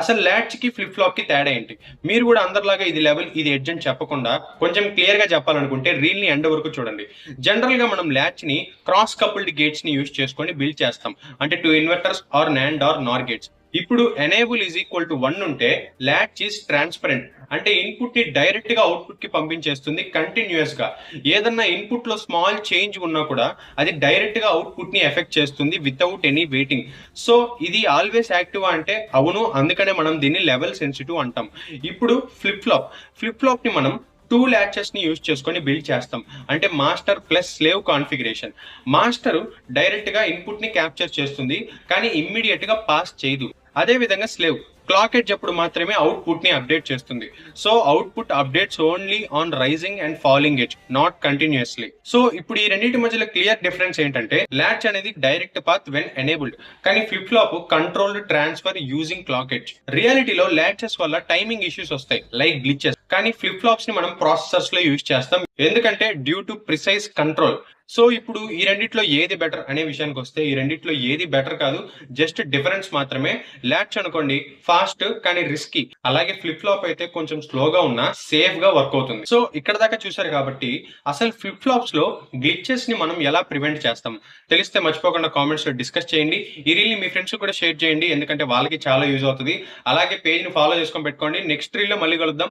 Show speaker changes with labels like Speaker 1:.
Speaker 1: అసలు లాచ్ కి flip flop కి తేడా ఏంటి? మీరు కూడా అందరిలాగా ఇది లెవెల్ ఇది ఎడ్జ్ అని చెప్పకుండా కొంచెం క్లియర్ గా చెప్పాలనుకుంటే రీల్ ని ఎండ్ వరకు చూడండి. జనరల్ గా మనం లాచ్ ని క్రాస్ కపుల్డ్ గేట్స్ ని యూజ్ చేసుకొని బిల్డ్ చేస్తాం. అంటే 2 inverters are NAND are Nar gates. ఇప్పుడు ఎనేబుల్ ఈజ్ ఈక్వల్ టు 1 ఉంటే లాచ్ ఈజ్ ట్రాన్స్పరెంట్. అంటే ఇన్పుట్ ని డైరెక్ట్ గా అవుట్పుట్ కి పంపించేస్తుంది కంటిన్యూస్ గా. ఏదన్నా ఇన్పుట్ లో స్మాల్ చేంజ్ ఉన్నా కూడా అది డైరెక్ట్ గా అవుట్పుట్ ని ఎఫెక్ట్ చేస్తుంది వితౌట్ ఎనీ వెయిటింగ్. సో ఇది ఆల్వేస్ యాక్టివ్ అంటే అవును, అందుకనే మనం దీన్ని లెవెల్ సెన్సిటివ్ అంటాం. ఇప్పుడు ఫ్లిప్ ఫ్లాప్ ని మనం 2 లాచెస్ ని యూజ్ చేసుకొని బిల్డ్ చేస్తాం. అంటే master plus slave configuration. Master direct గా ఇన్పుట్ ని క్యాప్చర్ చేస్తుంది, కానీ ఇమ్మీడియట్ గా పాస్ చేయదు. అదే విధంగా స్లేవ్ క్లాక్ ఎడ్జ్ అప్పుడు మాత్రమే అవుట్పుట్ ని అప్డేట్ చేస్తుంది. So output updates only on rising and falling edge, not continuously. So ఇప్పుడు ఈ రెండింటి మధ్యలో క్లియర్ డిఫరెన్స్ ఏంటంటే లాచ్ అనేది డైరెక్ట్ పాత్ వెన్ ఎనేబుల్డ్, కానీ flip flop controlled transfer using clock edge. రియాలిటీలో లాచెస్ వల్ల టైమింగ్ ఇష్యూస్ వస్తాయి లైక్ గ్లిచెస్, కానీ ఫ్లిప్ ఫ్లాప్స్ ని మనం ప్రాసెసర్స్ లో యూజ్ చేస్తాం, ఎందుకంటే due to precise control. So ఇప్పుడు ఈ రెండిట్లో ఏది బెటర్ అనే విషయానికి వస్తే ఈ రెండిట్లో ఏది బెటర్ కాదు, జస్ట్ డిఫరెన్స్ మాత్రమే. లాచ్ అనుకోండి ఫాస్ట్ కానీ రిస్కీ, అలాగే ఫ్లిప్ ఫ్లాప్ అయితే కొంచెం స్లోగా ఉన్నా సేఫ్ గా వర్క్ అవుతుంది. సో ఇక్కడ దాకా చూసారు కాబట్టి అసలు ఫ్లిప్ ఫ్లాప్స్ లో గ్లిచెస్ ని మనం ఎలా ప్రివెంట్ చేస్తాం తెలిస్తే మర్చిపోకుండా కామెంట్స్ లో డిస్కస్ చేయండి. ఈ రీల్ ని మీ ఫ్రెండ్స్ కూడా షేర్ చేయండి, ఎందుకంటే వాళ్ళకి చాలా యూజ్ అవుతుంది. అలాగే పేజ్ ని ఫాలో చేసుకొని పెట్టుకోండి. నెక్స్ట్ రీల్ లో మళ్ళీ కలుద్దాం.